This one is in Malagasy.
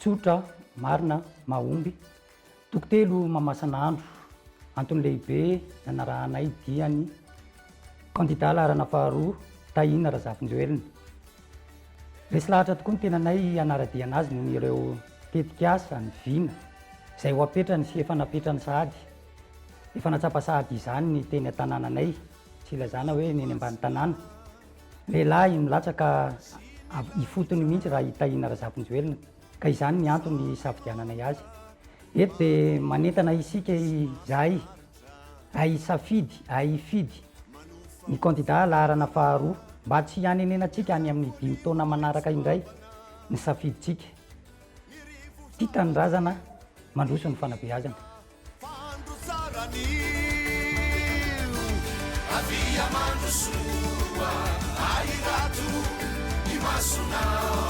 tsotra marina mahomby tokotelo mamasan'andro antony lehibe nanarahanay diany candidat larana faharoa Tahina Razafinjoelina. Resy lahatra tokoa ny tenanay anaradiana azy noho ireo tetikasa ny vina izay ho apetrany sy efa napetrany sahady. Efa natsapa sahady izany ny teny an-tanànanay tsy ilazana hoe neny ambany tanàna. Lehilahy milatsaka ifotony mihitsy raha Tahina Razafinjoelina ka izany ny antony safidiananay azy. Eto dia manentana isika izahay hifidy ny candidat laharana faharoa mba tsy hanenenantsika any amin'ny 5 taona manaraka indray ny safiditsika. Tia tanindrazana mandroso ny fanabeazana. Avia mandrosoa ai rato ny masonao